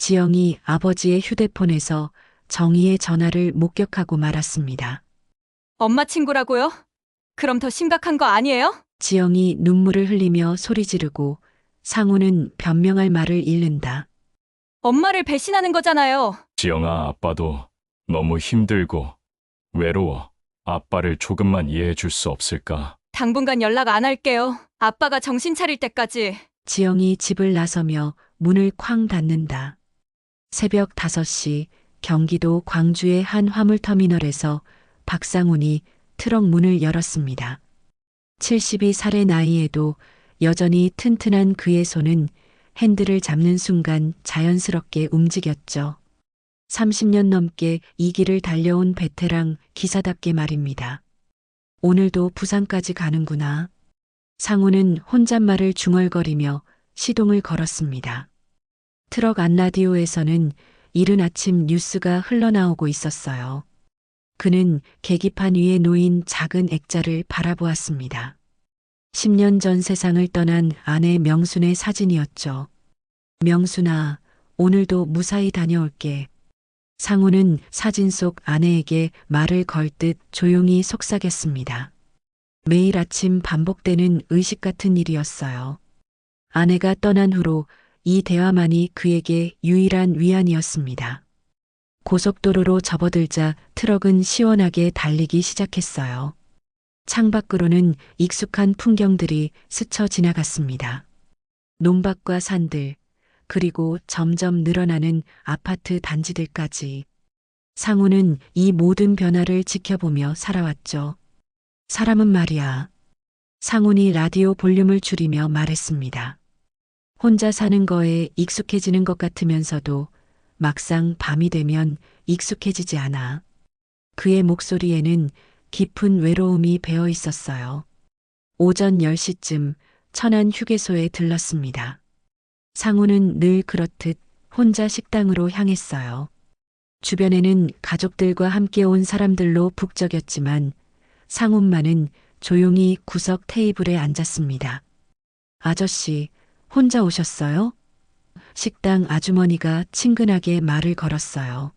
지영이 아버지의 휴대폰에서 정희의 전화를 목격하고 말았습니다. 엄마 친구라고요? 그럼 더 심각한 거 아니에요? 지영이 눈물을 흘리며 소리 지르고 상우는 변명할 말을 잃는다. 엄마를 배신하는 거잖아요. 지영아, 아빠도 너무 힘들고 외로워. 아빠를 조금만 이해해 줄 수 없을까? 당분간 연락 안 할게요. 아빠가 정신 차릴 때까지. 지영이 집을 나서며 문을 쾅 닫는다. 새벽 5시 경기도 광주의 한 화물터미널에서 박상훈이 트럭 문을 열었습니다. 72살의 나이에도 여전히 튼튼한 그의 손은 핸들을 잡는 순간 자연스럽게 움직였죠. 30년 넘게 이 길을 달려온 베테랑 기사답게 말입니다. 오늘도 부산까지 가는구나. 상우는 혼잣말을 중얼거리며 시동을 걸었습니다. 트럭 안 라디오에서는 이른 아침 뉴스가 흘러나오고 있었어요. 그는 계기판 위에 놓인 작은 액자를 바라보았습니다. 10년 전 세상을 떠난 아내 명순의 사진이었죠. 명순아, 오늘도 무사히 다녀올게. 상우는 사진 속 아내에게 말을 걸 듯 조용히 속삭였습니다. 매일 아침 반복되는 의식 같은 일이었어요. 아내가 떠난 후로 이 대화만이 그에게 유일한 위안이었습니다. 고속도로로 접어들자 트럭은 시원하게 달리기 시작했어요. 창밖으로는 익숙한 풍경들이 스쳐 지나갔습니다. 논밭과 산들, 그리고 점점 늘어나는 아파트 단지들까지. 상우는 이 모든 변화를 지켜보며 살아왔죠. 사람은 말이야. 상훈이 라디오 볼륨을 줄이며 말했습니다. 혼자 사는 거에 익숙해지는 것 같으면서도 막상 밤이 되면 익숙해지지 않아. 그의 목소리에는 깊은 외로움이 배어 있었어요. 오전 10시쯤 천안 휴게소에 들렀습니다. 상우는 늘 그렇듯 혼자 식당으로 향했어요. 주변에는 가족들과 함께 온 사람들로 북적였지만 상훈만은 조용히 구석 테이블에 앉았습니다. 아저씨, 혼자 오셨어요? 식당 아주머니가 친근하게 말을 걸었어요.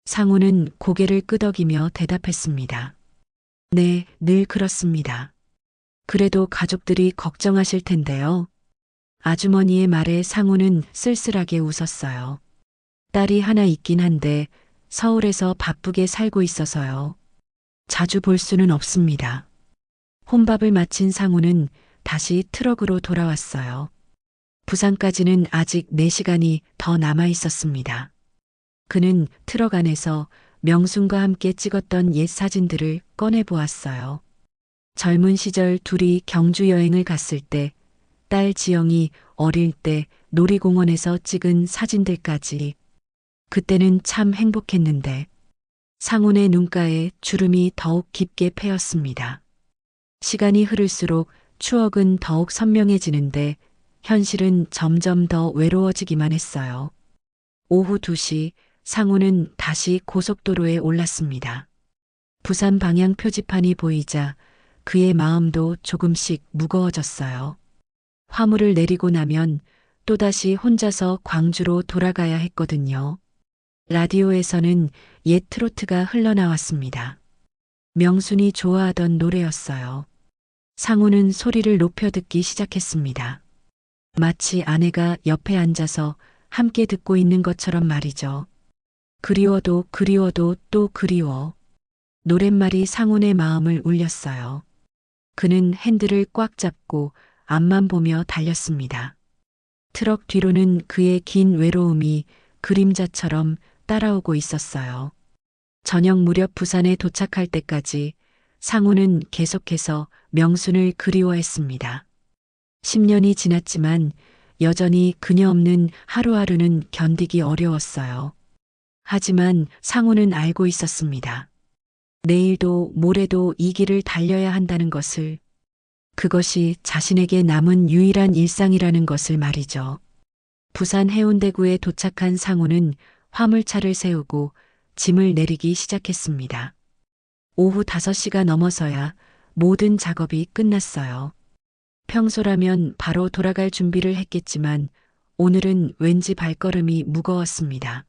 상우는 고개를 끄덕이며 대답했습니다. 네, 늘 그렇습니다. 그래도 가족들이 걱정하실 텐데요. 아주머니의 말에 상우는 쓸쓸하게 웃었어요. 딸이 하나 있긴 한데 서울에서 바쁘게 살고 있어서요. 자주 볼 수는 없습니다. 혼밥을 마친 상우는 다시 트럭으로 돌아왔어요. 부산까지는 아직 4시간이 더 남아 있었습니다. 그는 트럭 안에서 명순과 함께 찍었던 옛 사진들을 꺼내 보았어요. 젊은 시절 둘이 경주 여행을 갔을 때, 딸 지영이 어릴 때 놀이공원에서 찍은 사진들까지. 그때는 참 행복했는데, 상훈의 눈가에 주름이 더욱 깊게 패였습니다. 시간이 흐를수록 추억은 더욱 선명해지는데, 현실은 점점 더 외로워지기만 했어요. 오후 2시 상우는 다시 고속도로에 올랐습니다. 부산 방향 표지판이 보이자 그의 마음도 조금씩 무거워졌어요. 화물을 내리고 나면 또다시 혼자서 광주로 돌아가야 했거든요. 라디오에서는 옛 트로트가 흘러나왔습니다. 명순이 좋아하던 노래였어요. 상우는 소리를 높여 듣기 시작했습니다. 마치 아내가 옆에 앉아서 함께 듣고 있는 것처럼 말이죠. 그리워도 그리워도 또 그리워. 노랫말이 상훈의 마음을 울렸어요. 그는 핸들을 꽉 잡고 앞만 보며 달렸습니다. 트럭 뒤로는 그의 긴 외로움이 그림자처럼 따라오고 있었어요. 저녁 무렵 부산에 도착할 때까지 상훈은 계속해서 명순을 그리워했습니다. 10년이 지났지만 여전히 그녀 없는 하루하루는 견디기 어려웠어요. 하지만 상우는 알고 있었습니다. 내일도 모레도 이 길을 달려야 한다는 것을, 그것이 자신에게 남은 유일한 일상이라는 것을 말이죠. 부산 해운대구에 도착한 상우는 화물차를 세우고 짐을 내리기 시작했습니다. 오후 5시가 넘어서야 모든 작업이 끝났어요. 평소라면 바로 돌아갈 준비를 했겠지만 오늘은 왠지 발걸음이 무거웠습니다.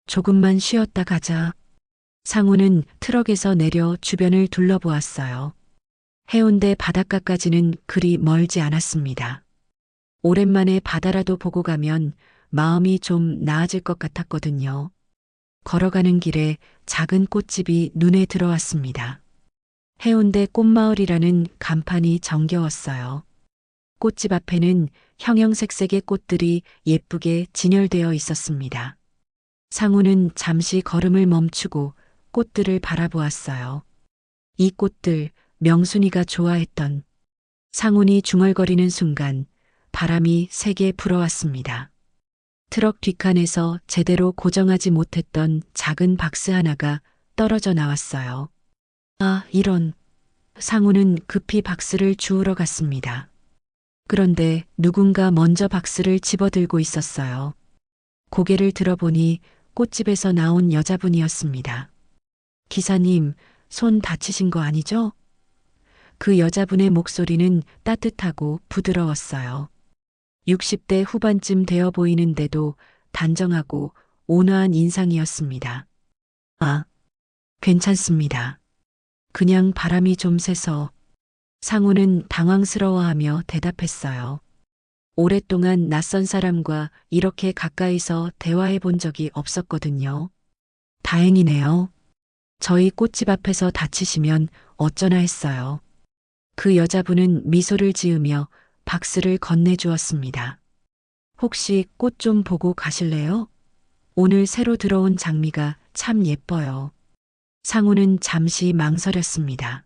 조금만 쉬었다 가자. 상우는 트럭에서 내려 주변을 둘러보았어요. 해운대 바닷가까지는 그리 멀지 않았습니다. 오랜만에 바다라도 보고 가면 마음이 좀 나아질 것 같았거든요. 걸어가는 길에 작은 꽃집이 눈에 들어왔습니다. 해운대 꽃마을이라는 간판이 정겨웠어요. 꽃집 앞에는 형형색색의 꽃들이 예쁘게 진열되어 있었습니다. 상우는 잠시 걸음을 멈추고 꽃들을 바라보았어요. 이 꽃들 명순이가 좋아했던. 상훈이 중얼거리는 순간 바람이 세게 불어왔습니다. 트럭 뒷칸에서 제대로 고정하지 못했던 작은 박스 하나가 떨어져 나왔어요. 아, 이런. 상우는 급히 박스를 주우러 갔습니다. 그런데 누군가 먼저 박스를 집어들고 있었어요. 고개를 들어보니 꽃집에서 나온 여자분이었습니다. 기사님, 손 다치신 거 아니죠? 그 여자분의 목소리는 따뜻하고 부드러웠어요. 60대 후반쯤 되어 보이는데도 단정하고 온화한 인상이었습니다. 아, 괜찮습니다. 그냥 바람이 좀 세서. 상우는 당황스러워하며 대답했어요. 오랫동안 낯선 사람과 이렇게 가까이서 대화해 본 적이 없었거든요. 다행이네요. 저희 꽃집 앞에서 다치시면 어쩌나 했어요. 그 여자분은 미소를 지으며 박스를 건네주었습니다. 혹시 꽃 좀 보고 가실래요? 오늘 새로 들어온 장미가 참 예뻐요. 상우는 잠시 망설였습니다.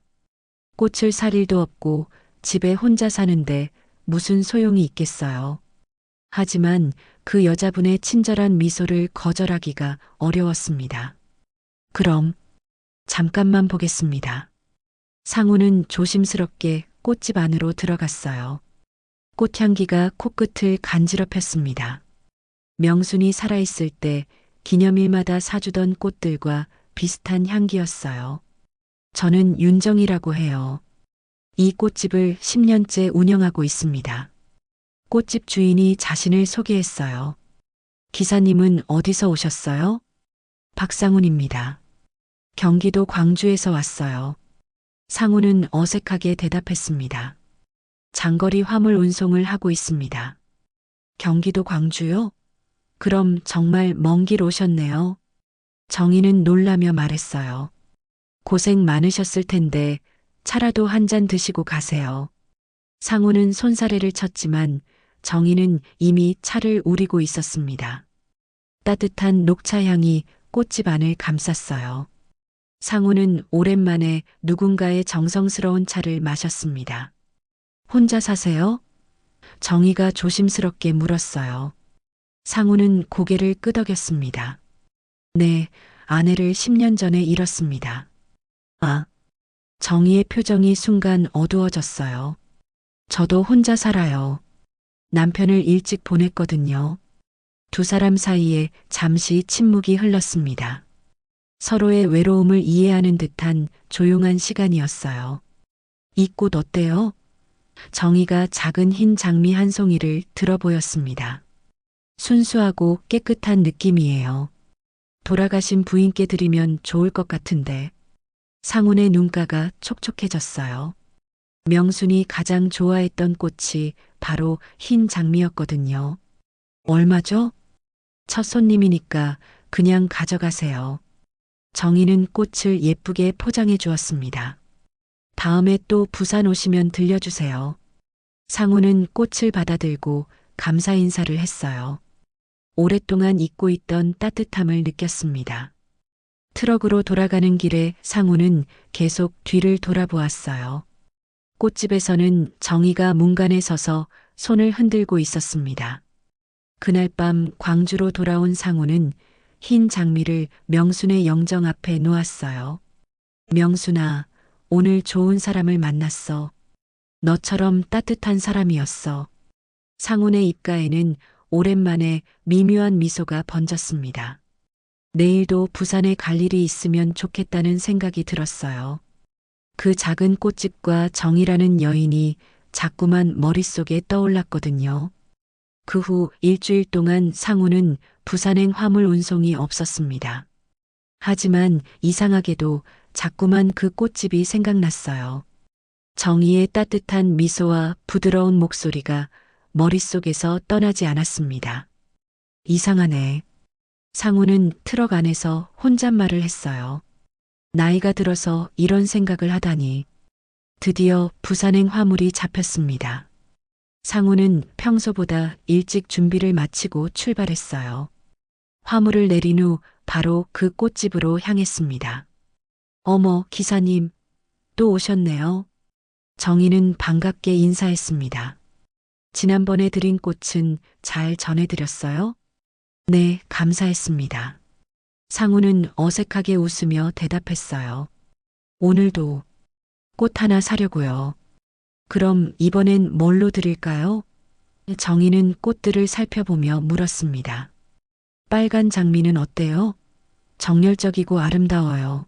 꽃을 살 일도 없고 집에 혼자 사는데 무슨 소용이 있겠어요. 하지만 그 여자분의 친절한 미소를 거절하기가 어려웠습니다. 그럼 잠깐만 보겠습니다. 상우는 조심스럽게 꽃집 안으로 들어갔어요. 꽃향기가 코끝을 간지럽혔습니다. 명순이 살아있을 때 기념일마다 사주던 꽃들과 비슷한 향기였어요. 저는 윤정이라고 해요. 이 꽃집을 10년째 운영하고 있습니다. 꽃집 주인이 자신을 소개했어요. 기사님은 어디서 오셨어요? 박상훈입니다. 경기도 광주에서 왔어요. 상우는 어색하게 대답했습니다. 장거리 화물 운송을 하고 있습니다. 경기도 광주요? 그럼 정말 먼 길 오셨네요. 정희는 놀라며 말했어요. 고생 많으셨을 텐데 차라도 한 잔 드시고 가세요. 상우는 손사래를 쳤지만 정희는 이미 차를 우리고 있었습니다. 따뜻한 녹차 향이 꽃집 안을 감쌌어요. 상우는 오랜만에 누군가의 정성스러운 차를 마셨습니다. 혼자 사세요? 정희가 조심스럽게 물었어요. 상우는 고개를 끄덕였습니다. 네, 아내를 10년 전에 잃었습니다. 아, 정희의 표정이 순간 어두워졌어요. 저도 혼자 살아요. 남편을 일찍 보냈거든요. 두 사람 사이에 잠시 침묵이 흘렀습니다. 서로의 외로움을 이해하는 듯한 조용한 시간이었어요. 이 꽃 어때요? 정희가 작은 흰 장미 한 송이를 들어 보였습니다. 순수하고 깨끗한 느낌이에요. 돌아가신 부인께 드리면 좋을 것 같은데. 상훈의 눈가가 촉촉해졌어요. 명순이 가장 좋아했던 꽃이 바로 흰 장미였거든요. 얼마죠? 첫 손님이니까 그냥 가져가세요. 정희는 꽃을 예쁘게 포장해 주었습니다. 다음에 또 부산 오시면 들려주세요. 상우는 꽃을 받아들고 감사 인사를 했어요. 오랫동안 잊고 있던 따뜻함을 느꼈습니다. 트럭으로 돌아가는 길에 상우는 계속 뒤를 돌아보았어요. 꽃집에서는 정희가 문간에 서서 손을 흔들고 있었습니다. 그날 밤 광주로 돌아온 상우는 흰 장미를 명순의 영정 앞에 놓았어요. 명순아, 오늘 좋은 사람을 만났어. 너처럼 따뜻한 사람이었어. 상훈의 입가에는 오랜만에 미묘한 미소가 번졌습니다. 내일도 부산에 갈 일이 있으면 좋겠다는 생각이 들었어요. 그 작은 꽃집과 정이라는 여인이 자꾸만 머릿속에 떠올랐거든요. 그 후 일주일 동안 상우는 부산행 화물 운송이 없었습니다. 하지만 이상하게도 자꾸만 그 꽃집이 생각났어요. 정희의 따뜻한 미소와 부드러운 목소리가 머릿속에서 떠나지 않았습니다. 이상하네. 상우는 트럭 안에서 혼잣말을 했어요. 나이가 들어서 이런 생각을 하다니. 드디어 부산행 화물이 잡혔습니다. 상우는 평소보다 일찍 준비를 마치고 출발했어요. 화물을 내린 후 바로 그 꽃집으로 향했습니다. 어머, 기사님, 또 오셨네요. 정희는 반갑게 인사했습니다. 지난번에 드린 꽃은 잘 전해드렸어요? 네, 감사했습니다. 상우는 어색하게 웃으며 대답했어요. 오늘도 꽃 하나 사려고요. 그럼 이번엔 뭘로 드릴까요? 정희는 꽃들을 살펴보며 물었습니다. 빨간 장미는 어때요? 정열적이고 아름다워요.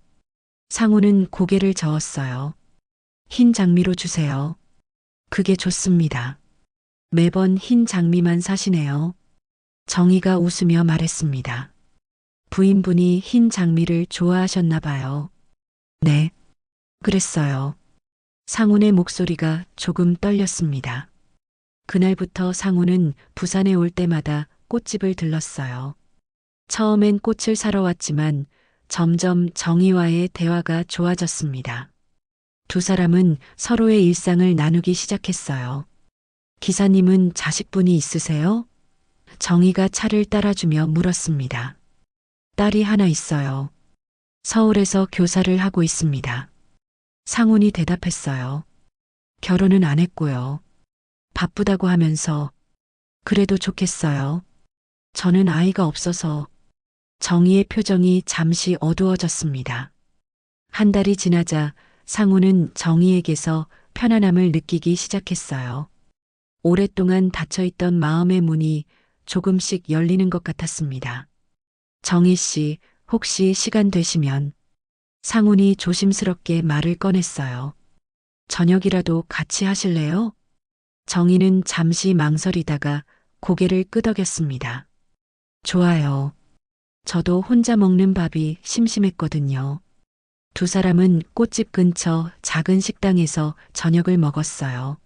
상우는 고개를 저었어요. 흰 장미로 주세요. 그게 좋습니다. 매번 흰 장미만 사시네요. 정희가 웃으며 말했습니다. 부인분이 흰 장미를 좋아하셨나 봐요. 네, 그랬어요. 상훈의 목소리가 조금 떨렸습니다. 그날부터 상훈은 부산에 올 때마다 꽃집을 들렀어요. 처음엔 꽃을 사러 왔지만 점점 정희와의 대화가 좋아졌습니다. 두 사람은 서로의 일상을 나누기 시작했어요. 기사님은 자식분이 있으세요? 정희가 차를 따라주며 물었습니다. 딸이 하나 있어요. 서울에서 교사를 하고 있습니다. 상훈이 대답했어요. 결혼은 안 했고요. 바쁘다고 하면서 그래도 좋겠어요. 저는 아이가 없어서. 정희의 표정이 잠시 어두워졌습니다. 한 달이 지나자 상훈은 정희에게서 편안함을 느끼기 시작했어요. 오랫동안 닫혀있던 마음의 문이 조금씩 열리는 것 같았습니다. 정희 씨, 혹시 시간 되시면. 상훈이 조심스럽게 말을 꺼냈어요. 저녁이라도 같이 하실래요? 정희는 잠시 망설이다가 고개를 끄덕였습니다. 좋아요. 저도 혼자 먹는 밥이 심심했거든요. 두 사람은 꽃집 근처 작은 식당에서 저녁을 먹었어요.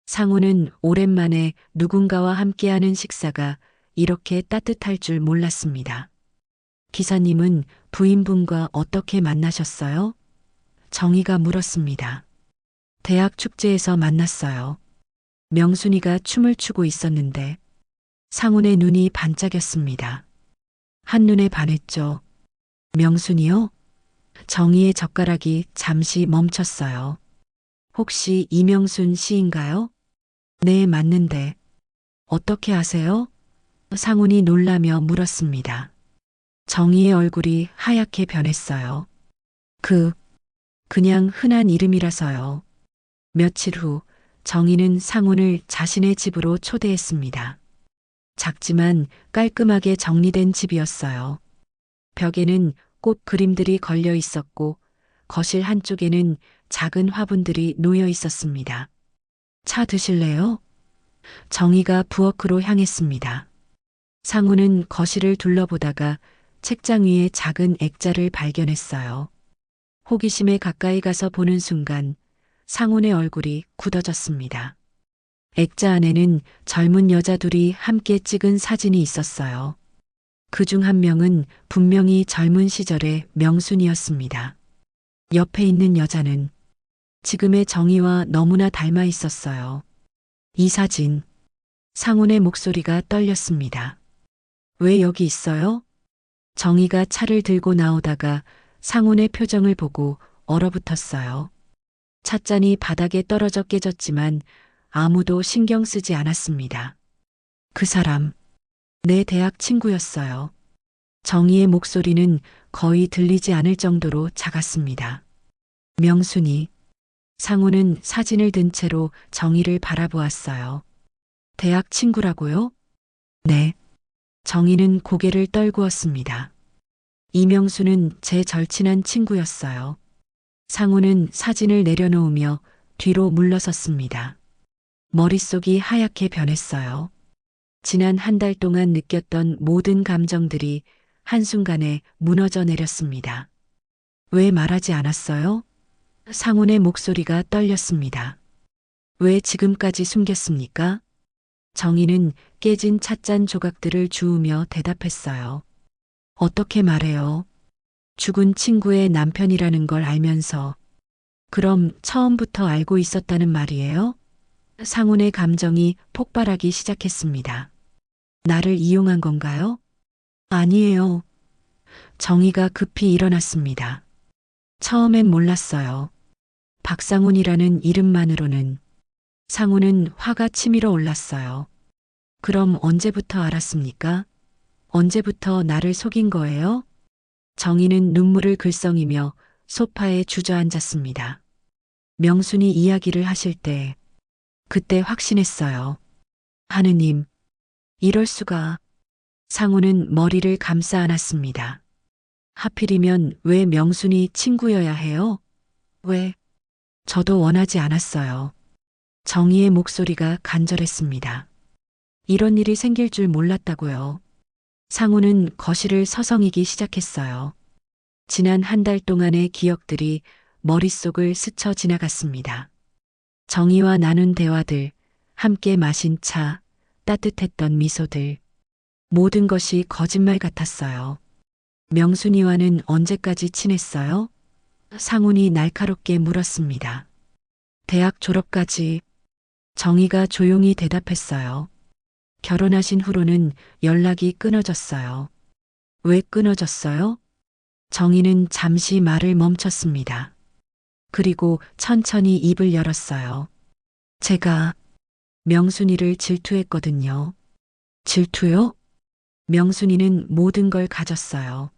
상훈은 오랜만에 누군가와 함께하는 식사가 이렇게 따뜻할 줄 몰랐습니다. 기사님은 부인분과 어떻게 만나셨어요? 정희가 물었습니다. 대학 축제에서 만났어요. 명순이가 춤을 추고 있었는데 상훈의 눈이 반짝였습니다. 한눈에 반했죠. 명순이요? 정희의 젓가락이 잠시 멈췄어요. 혹시 이명순 씨인가요? 네, 맞는데. 어떻게 아세요? 상훈이 놀라며 물었습니다. 정희의 얼굴이 하얗게 변했어요. 그냥 흔한 이름이라서요. 며칠 후 정희는 상훈을 자신의 집으로 초대했습니다. 작지만 깔끔하게 정리된 집이었어요. 벽에는 꽃 그림들이 걸려 있었고 거실 한쪽에는 작은 화분들이 놓여 있었습니다. 차 드실래요? 정희가 부엌으로 향했습니다. 상훈은 거실을 둘러보다가 책장 위에 작은 액자를 발견했어요. 호기심에 가까이 가서 보는 순간 상훈의 얼굴이 굳어졌습니다. 액자 안에는 젊은 여자 둘이 함께 찍은 사진이 있었어요. 그중 한 명은 분명히 젊은 시절의 명순이었습니다. 옆에 있는 여자는 지금의 정희와 너무나 닮아 있었어요. 이 사진, 상훈의 목소리가 떨렸습니다. 왜 여기 있어요? 정희가 차를 들고 나오다가 상훈의 표정을 보고 얼어붙었어요. 찻잔이 바닥에 떨어져 깨졌지만 아무도 신경 쓰지 않았습니다. 그 사람, 내 대학 친구였어요. 정희의 목소리는 거의 들리지 않을 정도로 작았습니다. 명순이. 상훈은 사진을 든 채로 정희를 바라보았어요. 대학 친구라고요? 네. 정희는 고개를 떨구었습니다. 이명수는 제 절친한 친구였어요. 상훈은 사진을 내려놓으며 뒤로 물러섰습니다. 머릿속이 하얗게 변했어요. 지난 한 달 동안 느꼈던 모든 감정들이 한순간에 무너져 내렸습니다. 왜 말하지 않았어요? 상훈의 목소리가 떨렸습니다. 왜 지금까지 숨겼습니까? 정희는 깨진 찻잔 조각들을 주우며 대답했어요. 어떻게 말해요? 죽은 친구의 남편이라는 걸 알면서. 그럼 처음부터 알고 있었다는 말이에요? 상훈의 감정이 폭발하기 시작했습니다. 나를 이용한 건가요? 아니에요. 정희가 급히 일어났습니다. 처음엔 몰랐어요. 박상훈이라는 이름만으로는. 상훈은 화가 치밀어 올랐어요. 그럼 언제부터 알았습니까? 언제부터 나를 속인 거예요? 정희는 눈물을 글썽이며 소파에 주저앉았습니다. 명순이 이야기를 하실 때, 그때 확신했어요. 하느님, 이럴 수가. 상훈은 머리를 감싸 안았습니다. 하필이면 왜 명순이 친구여야 해요? 왜? 저도 원하지 않았어요. 정희의 목소리가 간절했습니다. 이런 일이 생길 줄 몰랐다고요. 상훈은 거실을 서성이기 시작했어요. 지난 한 달 동안의 기억들이 머릿속을 스쳐 지나갔습니다. 정희와 나눈 대화들, 함께 마신 차, 따뜻했던 미소들. 모든 것이 거짓말 같았어요. 명순이와는 언제까지 친했어요? 상훈이 날카롭게 물었습니다. 대학 졸업까지. 정희가 조용히 대답했어요. 결혼하신 후로는 연락이 끊어졌어요. 왜 끊어졌어요? 정희는 잠시 말을 멈췄습니다. 그리고 천천히 입을 열었어요. 제가 명순이를 질투했거든요. 질투요? 명순이는 모든 걸 가졌어요.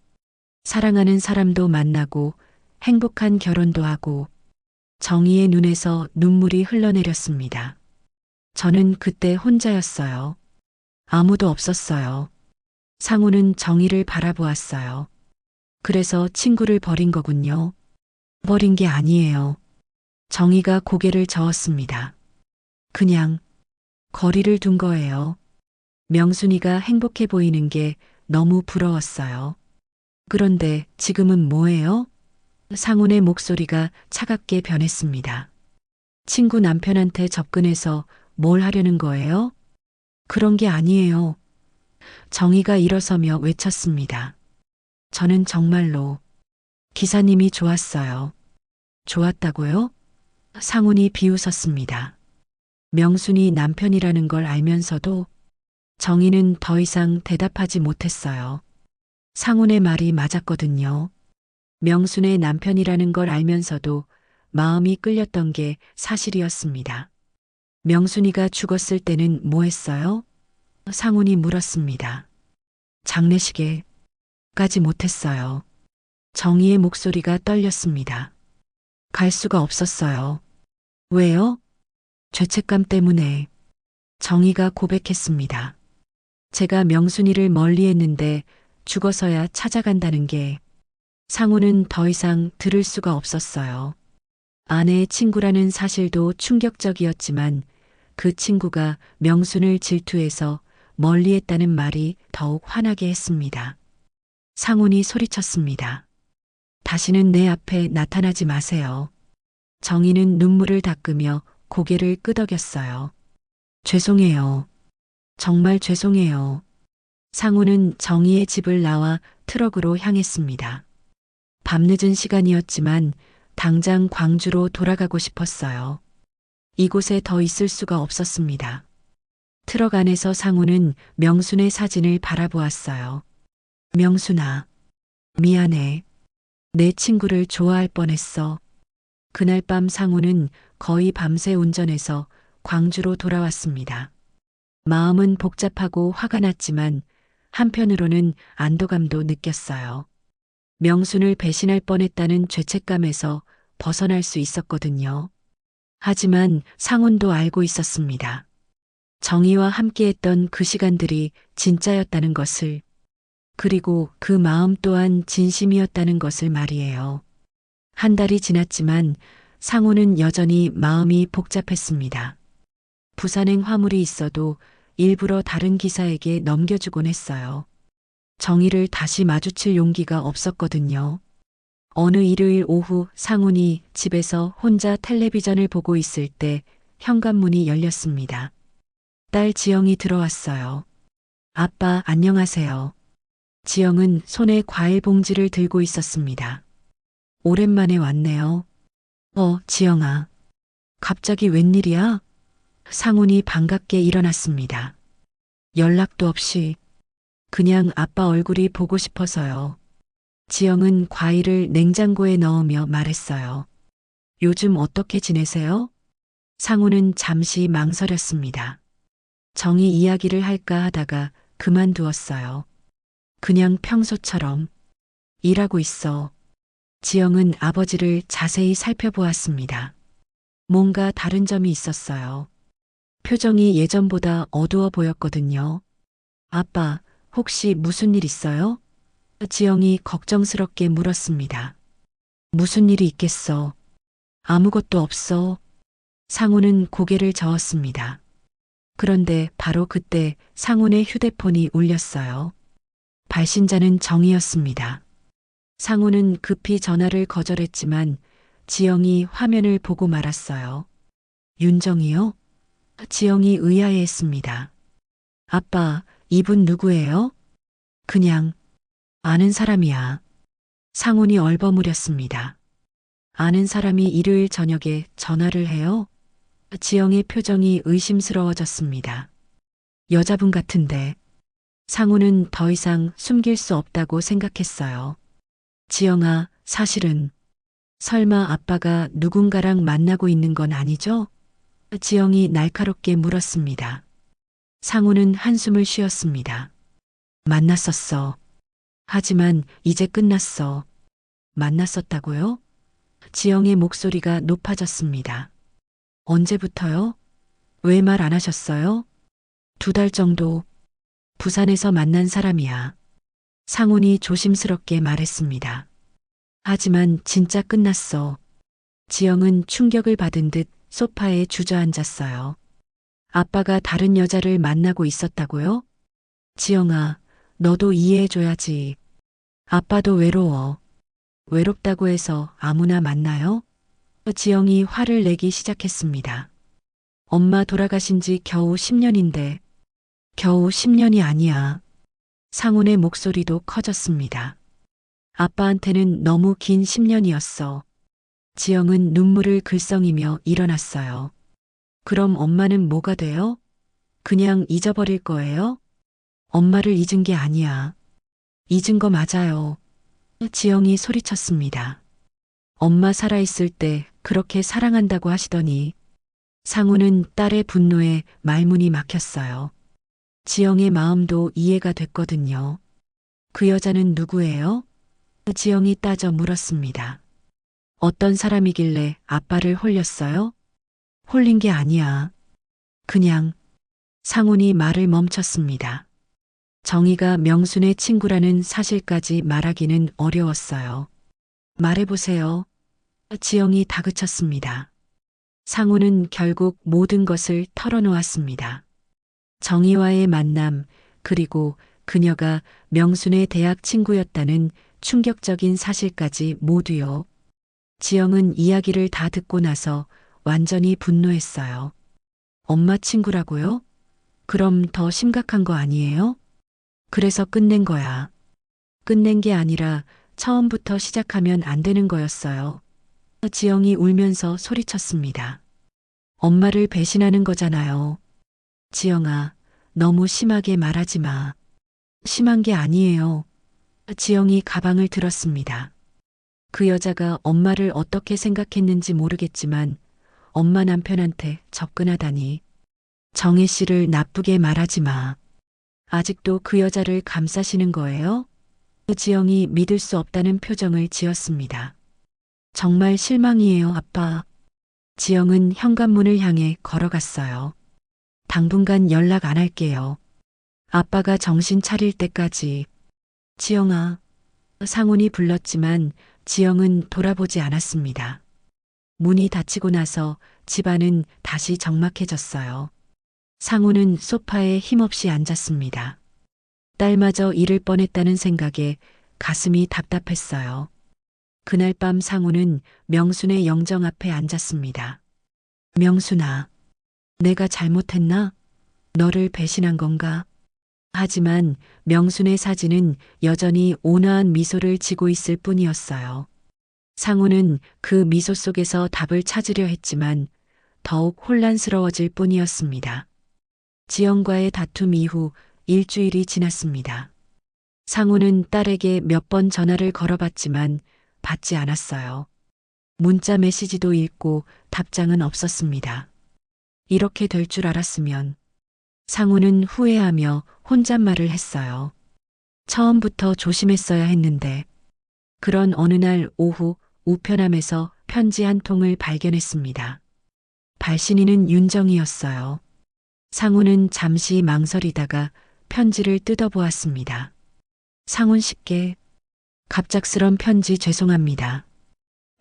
사랑하는 사람도 만나고 행복한 결혼도 하고. 정희의 눈에서 눈물이 흘러내렸습니다. 저는 그때 혼자였어요. 아무도 없었어요. 상훈은 정희를 바라보았어요. 그래서 친구를 버린 거군요. 버린 게 아니에요. 정희가 고개를 저었습니다. 그냥 거리를 둔 거예요. 명순이가 행복해 보이는 게 너무 부러웠어요. 그런데 지금은 뭐예요? 상훈의 목소리가 차갑게 변했습니다. 친구 남편한테 접근해서 뭘 하려는 거예요? 그런 게 아니에요. 정희가 일어서며 외쳤습니다. 저는 정말로 기사님이 좋았어요. 좋았다고요? 상훈이 비웃었습니다. 명순이 남편이라는 걸 알면서도. 정희는 더 이상 대답하지 못했어요. 상훈의 말이 맞았거든요. 명순의 남편이라는 걸 알면서도 마음이 끌렸던 게 사실이었습니다. 명순이가 죽었을 때는 뭐 했어요? 상훈이 물었습니다. 장례식에 가지 못했어요. 정희의 목소리가 떨렸습니다. 갈 수가 없었어요. 왜요? 죄책감 때문에. 정희가 고백했습니다. 제가 명순이를 멀리했는데 죽어서야 찾아간다는 게. 상훈은 더 이상 들을 수가 없었어요. 아내의 친구라는 사실도 충격적이었지만 그 친구가 명순을 질투해서 멀리했다는 말이 더욱 화나게 했습니다. 상훈이 소리쳤습니다. 다시는 내 앞에 나타나지 마세요. 정희는 눈물을 닦으며 고개를 끄덕였어요. 죄송해요. 정말 죄송해요. 상훈은 정희의 집을 나와 트럭으로 향했습니다. 밤늦은 시간이었지만 당장 광주로 돌아가고 싶었어요. 이곳에 더 있을 수가 없었습니다. 트럭 안에서 상훈은 명순의 사진을 바라보았어요. 명순아, 미안해. 내 친구를 좋아할 뻔했어. 그날 밤 상훈은 거의 밤새 운전해서 광주로 돌아왔습니다. 마음은 복잡하고 화가 났지만 한편으로는 안도감도 느꼈어요. 명순을 배신할 뻔했다는 죄책감에서 벗어날 수 있었거든요. 하지만 상훈도 알고 있었습니다. 정희와 함께했던 그 시간들이 진짜였다는 것을, 그리고 그 마음 또한 진심이었다는 것을 말이에요. 한 달이 지났지만 상훈은 여전히 마음이 복잡했습니다. 부산행 화물이 있어도 일부러 다른 기사에게 넘겨주곤 했어요. 정희를 다시 마주칠 용기가 없었거든요. 어느 일요일 오후 상훈이 집에서 혼자 텔레비전을 보고 있을 때 현관문이 열렸습니다. 딸 지영이 들어왔어요. 아빠, 안녕하세요. 지영은 손에 과일 봉지를 들고 있었습니다. 오랜만에 왔네요. 지영아. 갑자기 웬일이야? 상훈이 반갑게 일어났습니다. 연락도 없이 그냥 아빠 얼굴이 보고 싶어서요. 지영은 과일을 냉장고에 넣으며 말했어요. 요즘 어떻게 지내세요? 상훈은 잠시 망설였습니다. 정희 이야기를 할까 하다가 그만두었어요. 그냥 평소처럼 일하고 있어. 지영은 아버지를 자세히 살펴보았습니다. 뭔가 다른 점이 있었어요. 표정이 예전보다 어두워 보였거든요. 아빠, 혹시 무슨 일 있어요? 지영이 걱정스럽게 물었습니다. 무슨 일이 있겠어? 아무것도 없어. 상훈은 고개를 저었습니다. 그런데 바로 그때 상훈의 휴대폰이 울렸어요. 발신자는 정희였습니다. 상훈은 급히 전화를 거절했지만 지영이 화면을 보고 말았어요. 윤정이요? 지영이 의아해했습니다. 아빠, 이분 누구예요? 그냥 아는 사람이야. 상훈이 얼버무렸습니다. 아는 사람이 일요일 저녁에 전화를 해요? 지영의 표정이 의심스러워졌습니다. 여자분 같은데. 상훈은 더 이상 숨길 수 없다고 생각했어요. 지영아, 사실은 설마 아빠가 누군가랑 만나고 있는 건 아니죠? 지영이 날카롭게 물었습니다. 상훈은 한숨을 쉬었습니다. 만났었어. 하지만 이제 끝났어. 만났었다고요? 지영의 목소리가 높아졌습니다. 언제부터요? 왜 말 안 하셨어요? 2달 정도. 부산에서 만난 사람이야. 상훈이 조심스럽게 말했습니다. 하지만 진짜 끝났어. 지영은 충격을 받은 듯 소파에 주저앉았어요. 아빠가 다른 여자를 만나고 있었다고요? 지영아, 너도 이해해줘야지. 아빠도 외로워. 외롭다고 해서 아무나 만나요? 지영이 화를 내기 시작했습니다. 엄마 돌아가신 지 겨우 10년인데, 겨우 10년이 아니야. 상훈의 목소리도 커졌습니다. 아빠한테는 너무 긴 10년이었어. 지영은 눈물을 글썽이며 일어났어요. 그럼 엄마는 뭐가 돼요? 그냥 잊어버릴 거예요? 엄마를 잊은 게 아니야. 잊은 거 맞아요. 지영이 소리쳤습니다. 엄마 살아있을 때 그렇게 사랑한다고 하시더니. 상훈은 딸의 분노에 말문이 막혔어요. 지영의 마음도 이해가 됐거든요. 그 여자는 누구예요? 지영이 따져 물었습니다. 어떤 사람이길래 아빠를 홀렸어요? 홀린 게 아니야. 그냥. 상훈이 말을 멈췄습니다. 정희가 명순의 친구라는 사실까지 말하기는 어려웠어요. 말해보세요. 지영이 다그쳤습니다. 상훈은 결국 모든 것을 털어놓았습니다. 정희와의 만남, 그리고 그녀가 명순의 대학 친구였다는 충격적인 사실까지 모두요. 지영은 이야기를 다 듣고 나서 완전히 분노했어요. 엄마 친구라고요? 그럼 더 심각한 거 아니에요? 그래서 끝낸 거야. 끝낸 게 아니라 처음부터 시작하면 안 되는 거였어요. 지영이 울면서 소리쳤습니다. 엄마를 배신하는 거잖아요. 지영아, 너무 심하게 말하지 마. 심한 게 아니에요. 지영이 가방을 들었습니다. 그 여자가 엄마를 어떻게 생각했는지 모르겠지만 엄마 남편한테 접근하다니. 정혜 씨를 나쁘게 말하지 마. 아직도 그 여자를 감싸시는 거예요? 지영이 믿을 수 없다는 표정을 지었습니다. 정말 실망이에요, 아빠. 지영은 현관문을 향해 걸어갔어요. 당분간 연락 안 할게요. 아빠가 정신 차릴 때까지. 지영아. 상훈이 불렀지만 지영은 돌아보지 않았습니다. 문이 닫히고 나서 집안은 다시 적막해졌어요. 상우는 소파에 힘없이 앉았습니다. 딸마저 잃을 뻔했다는 생각에 가슴이 답답했어요. 그날 밤 상우는 명순의 영정 앞에 앉았습니다. 명순아, 내가 잘못했나? 너를 배신한 건가? 하지만 명순의 사진은 여전히 온화한 미소를 지고 있을 뿐이었어요. 상우는 그 미소 속에서 답을 찾으려 했지만 더욱 혼란스러워질 뿐이었습니다. 지영과의 다툼 이후 일주일이 지났습니다. 상우는 딸에게 몇 번 전화를 걸어봤지만 받지 않았어요. 문자 메시지도 읽고 답장은 없었습니다. 이렇게 될 줄 알았으면 상우는 후회하며 혼잣말을 했어요. 처음부터 조심했어야 했는데. 그런 어느 날 오후 우편함에서 편지 한 통을 발견했습니다. 발신인은 윤정이었어요. 상우는 잠시 망설이다가 편지를 뜯어보았습니다. 상훈 씨께 갑작스런 편지 죄송합니다.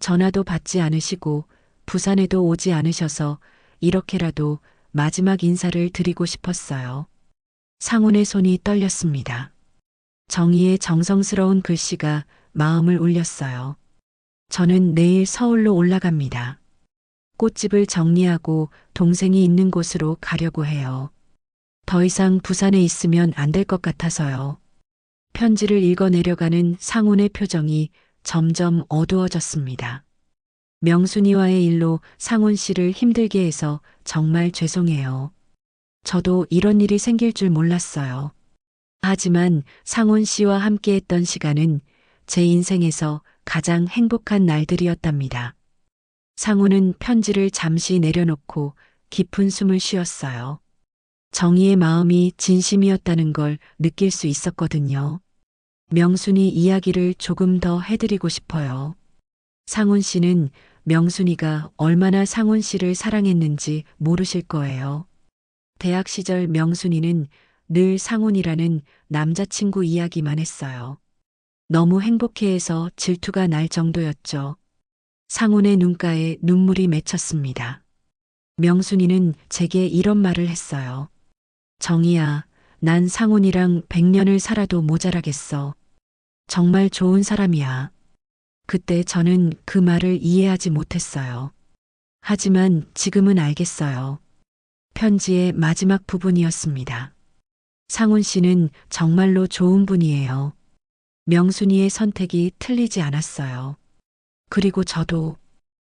전화도 받지 않으시고 부산에도 오지 않으셔서 이렇게라도 마지막 인사를 드리고 싶었어요. 상훈의 손이 떨렸습니다. 정희의 정성스러운 글씨가 마음을 울렸어요. 저는 내일 서울로 올라갑니다. 꽃집을 정리하고 동생이 있는 곳으로 가려고 해요. 더 이상 부산에 있으면 안 될 것 같아서요. 편지를 읽어 내려가는 상훈의 표정이 점점 어두워졌습니다. 명순이와의 일로 상훈 씨를 힘들게 해서 정말 죄송해요. 저도 이런 일이 생길 줄 몰랐어요. 하지만 상훈 씨와 함께했던 시간은 제 인생에서 가장 행복한 날들이었답니다. 상훈은 편지를 잠시 내려놓고 깊은 숨을 쉬었어요. 정희의 마음이 진심이었다는 걸 느낄 수 있었거든요. 명순이 이야기를 조금 더 해드리고 싶어요. 상훈 씨는 명순이가 얼마나 상훈 씨를 사랑했는지 모르실 거예요. 대학 시절 명순이는 늘 상훈이라는 남자친구 이야기만 했어요. 너무 행복해해서 질투가 날 정도였죠. 상훈의 눈가에 눈물이 맺혔습니다. 명순이는 제게 이런 말을 했어요. 정희야, 난 상훈이랑 100년을 살아도 모자라겠어. 정말 좋은 사람이야. 그때 저는 그 말을 이해하지 못했어요. 하지만 지금은 알겠어요. 편지의 마지막 부분이었습니다. 상훈 씨는 정말로 좋은 분이에요. 명순이의 선택이 틀리지 않았어요. 그리고 저도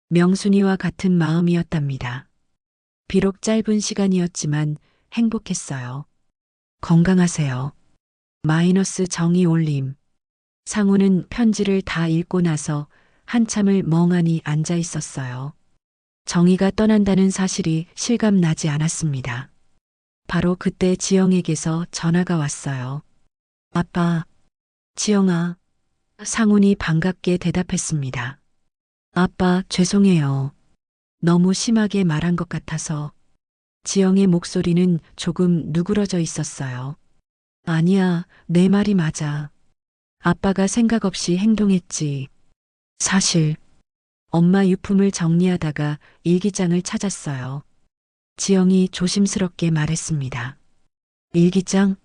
명순이와 같은 마음이었답니다. 비록 짧은 시간이었지만 행복했어요. 건강하세요. 마이너스 정의 올림. 상우는 편지를 다 읽고 나서 한참을 멍하니 앉아 있었어요. 정희가 떠난다는 사실이 실감나지 않았습니다. 바로 그때 지영에게서 전화가 왔어요. 아빠, 지영아. 상훈이 반갑게 대답했습니다. 아빠, 죄송해요. 너무 심하게 말한 것 같아서. 지영의 목소리는 조금 누그러져 있었어요. 아니야, 내 말이 맞아. 아빠가 생각 없이 행동했지. 사실, 엄마 유품을 정리하다가 일기장을 찾았어요. 지영이 조심스럽게 말했습니다. 일기장?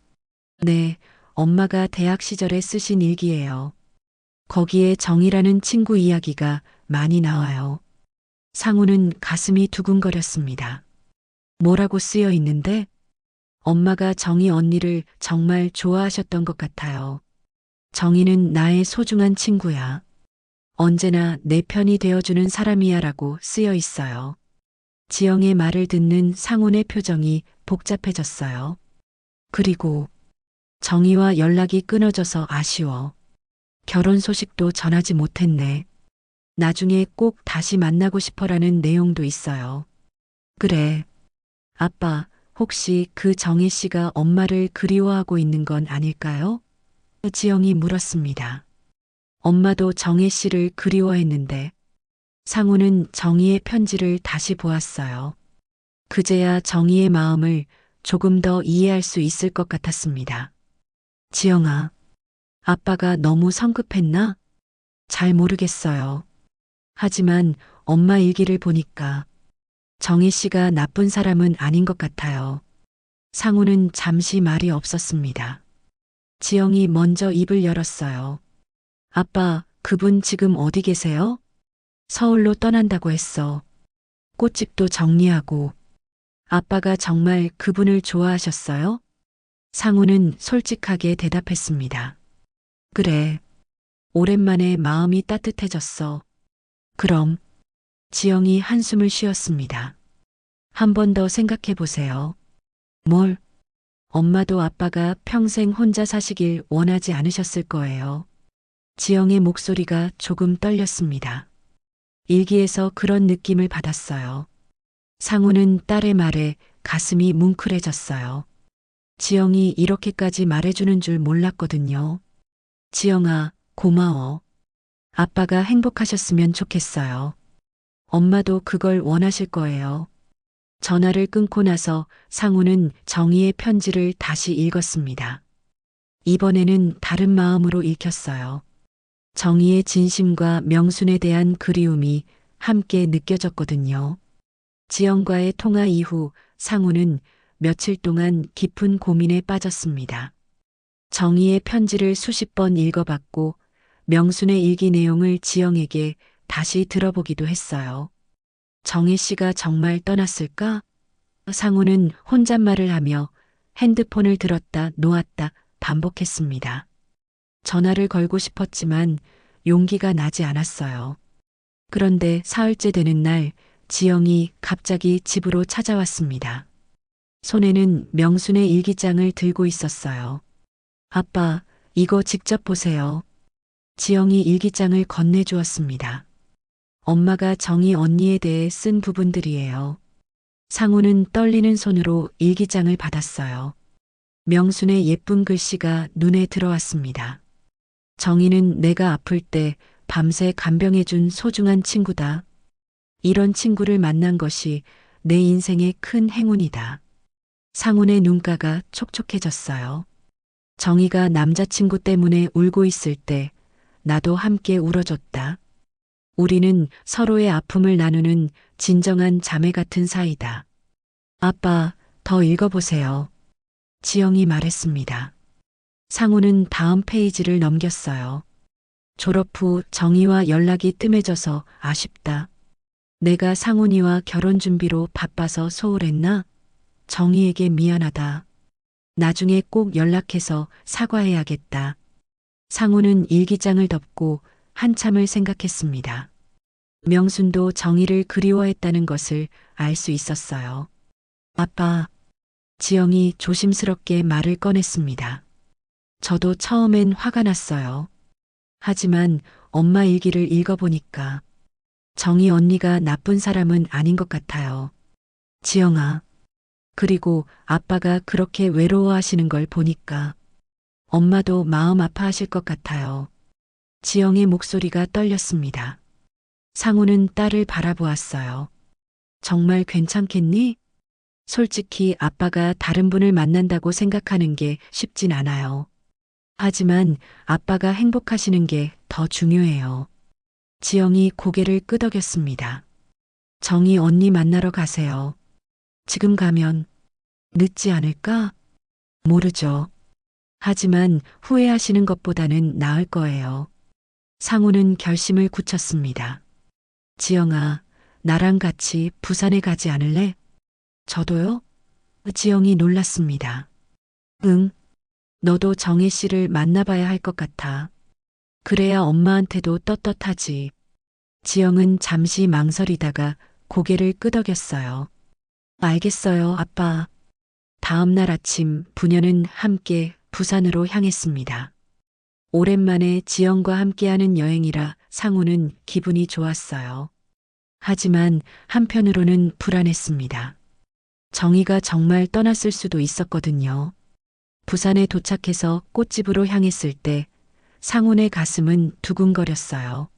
네, 엄마가 대학 시절에 쓰신 일기예요. 거기에 정이라는 친구 이야기가 많이 나와요. 상우는 가슴이 두근거렸습니다. 뭐라고 쓰여 있는데? 엄마가 정희 언니를 정말 좋아하셨던 것 같아요. 정희는 나의 소중한 친구야. 언제나 내 편이 되어주는 사람이야 라고 쓰여 있어요. 지영의 말을 듣는 상훈의 표정이 복잡해졌어요. 그리고 정희와 연락이 끊어져서 아쉬워. 결혼 소식도 전하지 못했네. 나중에 꼭 다시 만나고 싶어라는 내용도 있어요. 그래. 아빠, 혹시 그 정혜 씨가 엄마를 그리워하고 있는 건 아닐까요? 지영이 물었습니다. 엄마도 정혜 씨를 그리워했는데 상우는 정희의 편지를 다시 보았어요. 그제야 정희의 마음을 조금 더 이해할 수 있을 것 같았습니다. 지영아, 아빠가 너무 성급했나? 잘 모르겠어요. 하지만 엄마 일기를 보니까 정희 씨가 나쁜 사람은 아닌 것 같아요. 상우는 잠시 말이 없었습니다. 지영이 먼저 입을 열었어요. 아빠, 그분 지금 어디 계세요? 서울로 떠난다고 했어. 꽃집도 정리하고. 아빠가 정말 그분을 좋아하셨어요? 상우는 솔직하게 대답했습니다. 그래. 오랜만에 마음이 따뜻해졌어. 그럼. 지영이 한숨을 쉬었습니다. 한 번 더 생각해 보세요. 뭘? 엄마도 아빠가 평생 혼자 사시길 원하지 않으셨을 거예요. 지영의 목소리가 조금 떨렸습니다. 일기에서 그런 느낌을 받았어요. 상우는 딸의 말에 가슴이 뭉클해졌어요. 지영이 이렇게까지 말해주는 줄 몰랐거든요. 지영아, 고마워. 아빠가 행복하셨으면 좋겠어요. 엄마도 그걸 원하실 거예요. 전화를 끊고 나서 상우는 정희의 편지를 다시 읽었습니다. 이번에는 다른 마음으로 읽혔어요. 정희의 진심과 명순에 대한 그리움이 함께 느껴졌거든요. 지영과의 통화 이후 상우는 며칠 동안 깊은 고민에 빠졌습니다. 정희의 편지를 수십 번 읽어봤고 명순의 일기 내용을 지영에게 다시 들어보기도 했어요. 정희 씨가 정말 떠났을까? 상우는 혼잣말을 하며 핸드폰을 들었다 놓았다 반복했습니다. 전화를 걸고 싶었지만 용기가 나지 않았어요. 그런데 사흘째 되는 날 지영이 갑자기 집으로 찾아왔습니다. 손에는 명순의 일기장을 들고 있었어요. 아빠, 이거 직접 보세요. 지영이 일기장을 건네주었습니다. 엄마가 정희 언니에 대해 쓴 부분들이에요. 상우는 떨리는 손으로 일기장을 받았어요. 명순의 예쁜 글씨가 눈에 들어왔습니다. 정희는 내가 아플 때 밤새 간병해준 소중한 친구다. 이런 친구를 만난 것이 내 인생의 큰 행운이다. 상훈의 눈가가 촉촉해졌어요. 정희가 남자친구 때문에 울고 있을 때 나도 함께 울어줬다. 우리는 서로의 아픔을 나누는 진정한 자매 같은 사이다. 아빠, 더 읽어보세요. 지영이 말했습니다. 상우는 다음 페이지를 넘겼어요. 졸업 후 정희와 연락이 뜸해져서 아쉽다. 내가 상훈이와 결혼 준비로 바빠서 소홀했나? 정희에게 미안하다. 나중에 꼭 연락해서 사과해야겠다. 상우는 일기장을 덮고 한참을 생각했습니다. 명순도 정희를 그리워했다는 것을 알 수 있었어요. 아빠, 지영이 조심스럽게 말을 꺼냈습니다. 저도 처음엔 화가 났어요. 하지만 엄마 일기를 읽어보니까 정희 언니가 나쁜 사람은 아닌 것 같아요. 지영아, 그리고 아빠가 그렇게 외로워하시는 걸 보니까 엄마도 마음 아파하실 것 같아요. 지영의 목소리가 떨렸습니다. 상우는 딸을 바라보았어요. 정말 괜찮겠니? 솔직히 아빠가 다른 분을 만난다고 생각하는 게 쉽진 않아요. 하지만 아빠가 행복하시는 게 더 중요해요. 지영이 고개를 끄덕였습니다. 정희 언니 만나러 가세요. 지금 가면 늦지 않을까? 모르죠. 하지만 후회하시는 것보다는 나을 거예요. 상우는 결심을 굳혔습니다. 지영아, 나랑 같이 부산에 가지 않을래? 저도요? 지영이 놀랐습니다. 응, 너도 정혜 씨를 만나봐야 할 것 같아. 그래야 엄마한테도 떳떳하지. 지영은 잠시 망설이다가 고개를 끄덕였어요. 알겠어요, 아빠. 다음 날 아침 부녀는 함께 부산으로 향했습니다. 오랜만에 지영과 함께하는 여행이라 상우는 기분이 좋았어요. 하지만 한편으로는 불안했습니다. 정희가 정말 떠났을 수도 있었거든요. 부산에 도착해서 꽃집으로 향했을 때 상훈의 가슴은 두근거렸어요.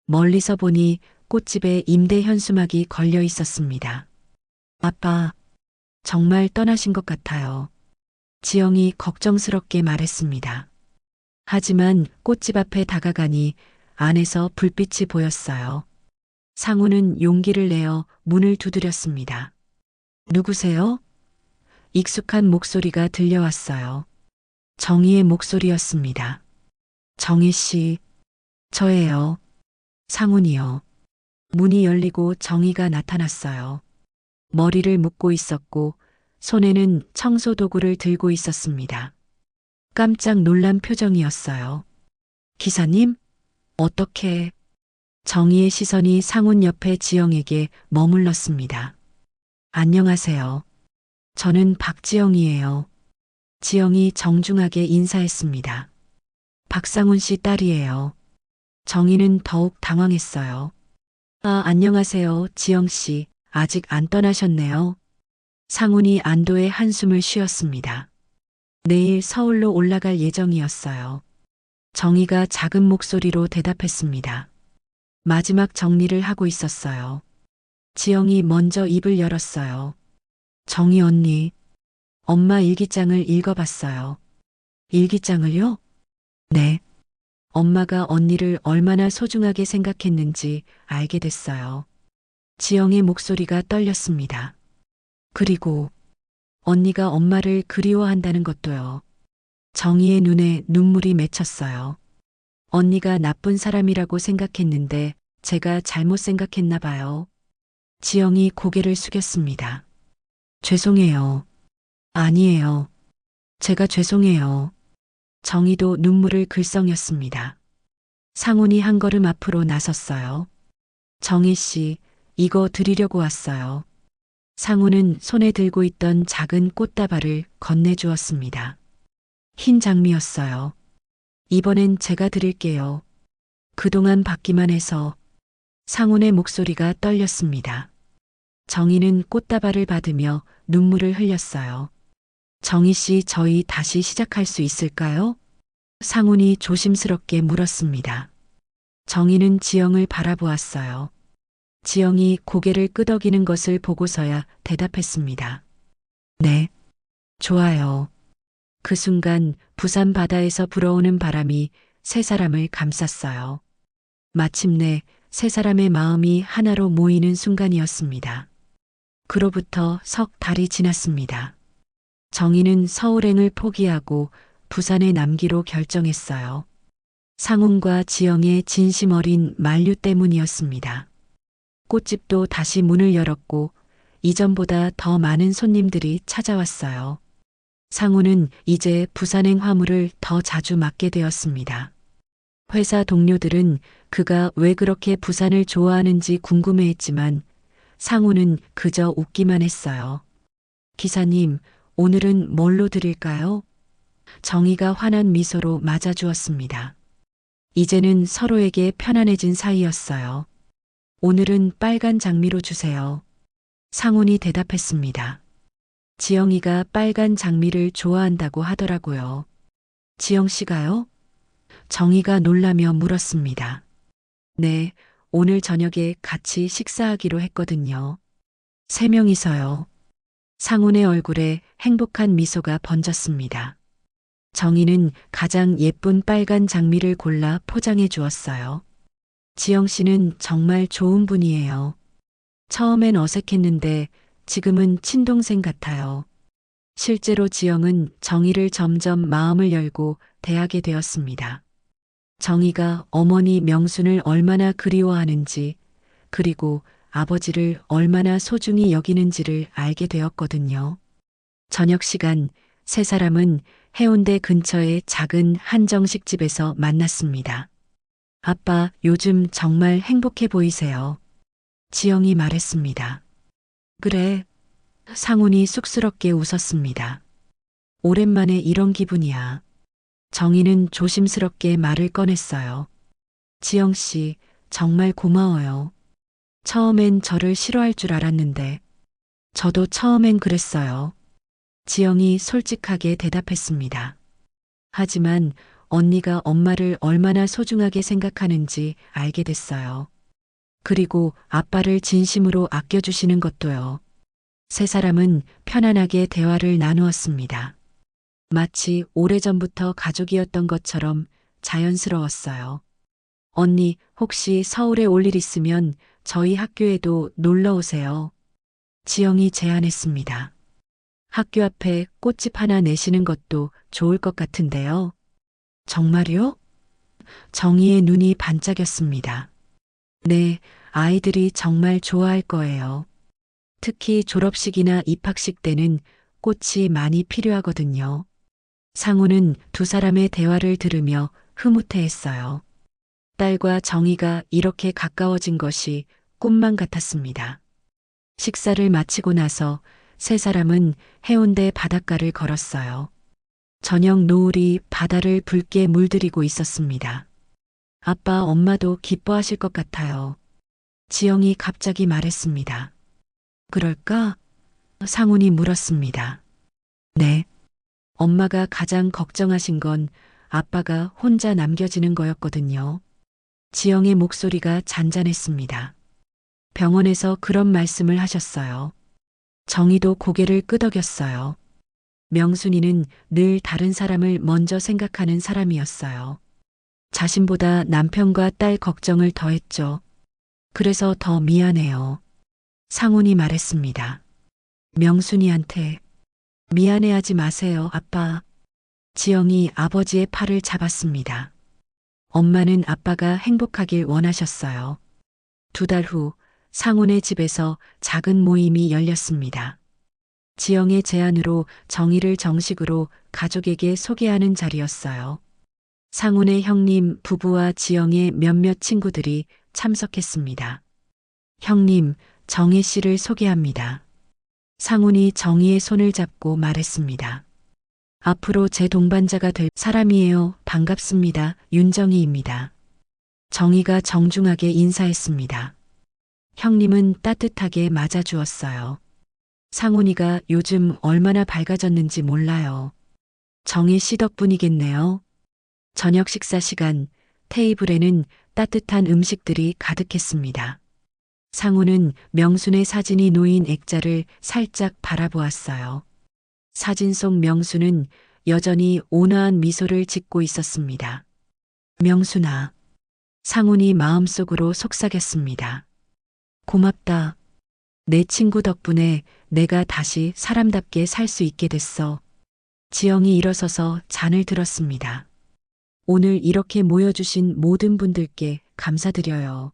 멀리서 보니 꽃집에 임대 현수막이 걸려 있었습니다. 아빠, 정말 떠나신 것 같아요. 지영이 걱정스럽게 말했습니다. 하지만 꽃집 앞에 다가가니 안에서 불빛이 보였어요. 상우는 용기를 내어 문을 두드렸습니다. 누구세요? 익숙한 목소리가 들려왔어요. 정희의 목소리였습니다. 정희 씨, 저예요. 상훈이요. 문이 열리고 정희가 나타났어요. 머리를 묶고 있었고 손에는 청소 도구를 들고 있었습니다. 깜짝 놀란 표정이었어요. 기사님? 어떻게? 정희의 시선이 상훈 옆에 지영에게 머물렀습니다. 안녕하세요. 저는 박지영이에요. 지영이 정중하게 인사했습니다. 박상훈 씨 딸이에요. 정희는 더욱 당황했어요. 아, 안녕하세요, 지영 씨. 아직 안 떠나셨네요. 상훈이 안도의 한숨을 쉬었습니다. 내일 서울로 올라갈 예정이었어요. 정희가 작은 목소리로 대답했습니다. 마지막 정리를 하고 있었어요. 지영이 먼저 입을 열었어요. 정희 언니, 엄마 일기장을 읽어봤어요. 일기장을요? 네. 엄마가 언니를 얼마나 소중하게 생각했는지 알게 됐어요. 지영의 목소리가 떨렸습니다. 그리고 언니가 엄마를 그리워한다는 것도요. 정희의 눈에 눈물이 맺혔어요. 언니가 나쁜 사람이라고 생각했는데 제가 잘못 생각했나 봐요. 지영이 고개를 숙였습니다. 죄송해요. 아니에요. 제가 죄송해요. 정희도 눈물을 글썽였습니다. 상훈이 한 걸음 앞으로 나섰어요. 정희 씨, 이거 드리려고 왔어요. 상훈은 손에 들고 있던 작은 꽃다발을 건네주었습니다. 흰 장미였어요. 이번엔 제가 드릴게요. 그동안 받기만 해서 상훈의 목소리가 떨렸습니다. 정희는 꽃다발을 받으며 눈물을 흘렸어요. 정희 씨, 저희 다시 시작할 수 있을까요? 상훈이 조심스럽게 물었습니다. 정희는 지영을 바라보았어요. 지영이 고개를 끄덕이는 것을 보고서야 대답했습니다. 네, 좋아요. 그 순간 부산 바다에서 불어오는 바람이 세 사람을 감쌌어요. 마침내 세 사람의 마음이 하나로 모이는 순간이었습니다. 그로부터 석 달이 지났습니다. 정희는 서울행을 포기하고 부산에 남기로 결정했어요. 상훈과 지영의 진심 어린 만류 때문이었습니다. 꽃집도 다시 문을 열었고 이전보다 더 많은 손님들이 찾아왔어요. 상훈은 이제 부산행 화물을 더 자주 맡게 되었습니다. 회사 동료들은 그가 왜 그렇게 부산을 좋아하는지 궁금해했지만 상훈은 그저 웃기만 했어요. 기사님, 오늘은 뭘로 드릴까요? 정희가 환한 미소로 맞아주었습니다. 이제는 서로에게 편안해진 사이였어요. 오늘은 빨간 장미로 주세요. 상훈이 대답했습니다. 지영이가 빨간 장미를 좋아한다고 하더라고요. 지영 씨가요? 정희가 놀라며 물었습니다. 네, 오늘 저녁에 같이 식사하기로 했거든요. 세 명이서요. 상훈의 얼굴에 행복한 미소가 번졌습니다. 정희는 가장 예쁜 빨간 장미를 골라 포장해 주었어요. 지영 씨는 정말 좋은 분이에요. 처음엔 어색했는데 지금은 친동생 같아요. 실제로 지영은 정희를 점점 마음을 열고 대하게 되었습니다. 정희가 어머니 명순을 얼마나 그리워하는지, 그리고 아버지를 얼마나 소중히 여기는지를 알게 되었거든요. 저녁 시간 세 사람은 해운대 근처의 작은 한정식집에서 만났습니다. 아빠, 요즘 정말 행복해 보이세요. 지영이 말했습니다. 그래. 상훈이 쑥스럽게 웃었습니다. 오랜만에 이런 기분이야. 정희는 조심스럽게 말을 꺼냈어요. 지영 씨, 정말 고마워요. 처음엔 저를 싫어할 줄 알았는데, 저도 처음엔 그랬어요. 지영이 솔직하게 대답했습니다. 하지만 언니가 엄마를 얼마나 소중하게 생각하는지 알게 됐어요. 그리고 아빠를 진심으로 아껴주시는 것도요. 세 사람은 편안하게 대화를 나누었습니다. 마치 오래전부터 가족이었던 것처럼 자연스러웠어요. 언니, 혹시 서울에 올 일 있으면 저희 학교에도 놀러 오세요. 지영이 제안했습니다. 학교 앞에 꽃집 하나 내시는 것도 좋을 것 같은데요. 정말요? 정희의 눈이 반짝였습니다. 네, 아이들이 정말 좋아할 거예요. 특히 졸업식이나 입학식 때는 꽃이 많이 필요하거든요. 상우는 두 사람의 대화를 들으며 흐뭇해했어요. 딸과 정희가 이렇게 가까워진 것이 꿈만 같았습니다. 식사를 마치고 나서 세 사람은 해운대 바닷가를 걸었어요. 저녁 노을이 바다를 붉게 물들이고 있었습니다. 아빠, 엄마도 기뻐하실 것 같아요. 지영이 갑자기 말했습니다. 그럴까? 상훈이 물었습니다. 네. 엄마가 가장 걱정하신 건 아빠가 혼자 남겨지는 거였거든요. 지영의 목소리가 잔잔했습니다. 병원에서 그런 말씀을 하셨어요. 정희도 고개를 끄덕였어요. 명순이는 늘 다른 사람을 먼저 생각하는 사람이었어요. 자신보다 남편과 딸 걱정을 더 했죠. 그래서 더 미안해요. 상훈이 말했습니다. 명순이한테 미안해하지 마세요, 아빠. 지영이 아버지의 팔을 잡았습니다. 엄마는 아빠가 행복하길 원하셨어요. 2달 후 상훈의 집에서 작은 모임이 열렸습니다. 지영의 제안으로 정희를 정식으로 가족에게 소개하는 자리였어요. 상훈의 형님 부부와 지영의 몇몇 친구들이 참석했습니다. 형님, 정희 씨를 소개합니다. 상훈이 정희의 손을 잡고 말했습니다. 앞으로 제 동반자가 될 사람이에요. 반갑습니다. 윤정희입니다. 정희가 정중하게 인사했습니다. 형님은 따뜻하게 맞아주었어요. 상훈이가 요즘 얼마나 밝아졌는지 몰라요. 정희 씨 덕분이겠네요. 저녁 식사 시간, 테이블에는 따뜻한 음식들이 가득했습니다. 상훈은 명순의 사진이 놓인 액자를 살짝 바라보았어요. 사진 속 명순은 여전히 온화한 미소를 짓고 있었습니다. 명순아. 상훈이 마음속으로 속삭였습니다. 고맙다. 내 친구 덕분에 내가 다시 사람답게 살 수 있게 됐어. 지영이 일어서서 잔을 들었습니다. 오늘 이렇게 모여주신 모든 분들께 감사드려요.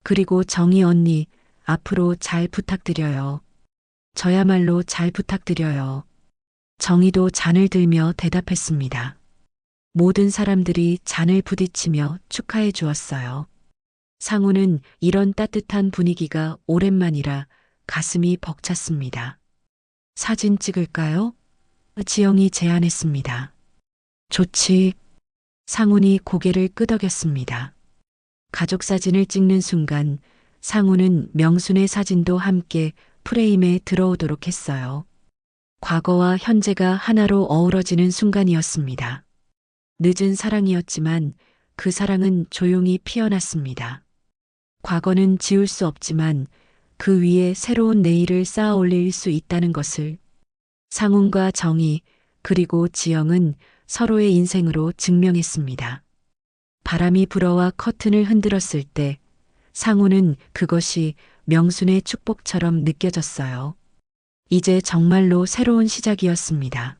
그리고 정희 언니, 앞으로 잘 부탁드려요. 저야말로 잘 부탁드려요. 정희도 잔을 들며 대답했습니다. 모든 사람들이 잔을 부딪히며 축하해 주었어요. 상우는 이런 따뜻한 분위기가 오랜만이라 가슴이 벅찼습니다. 사진 찍을까요? 지영이 제안했습니다. 좋지. 상훈이 고개를 끄덕였습니다. 가족 사진을 찍는 순간 상훈은 명순의 사진도 함께 프레임에 들어오도록 했어요. 과거와 현재가 하나로 어우러지는 순간이었습니다. 늦은 사랑이었지만 그 사랑은 조용히 피어났습니다. 과거는 지울 수 없지만 그 위에 새로운 내일을 쌓아 올릴 수 있다는 것을 상훈과 정희 그리고 지영은 서로의 인생으로 증명했습니다. 바람이 불어와 커튼을 흔들었을 때 상훈은 그것이 명순의 축복처럼 느껴졌어요. 이제 정말로 새로운 시작이었습니다.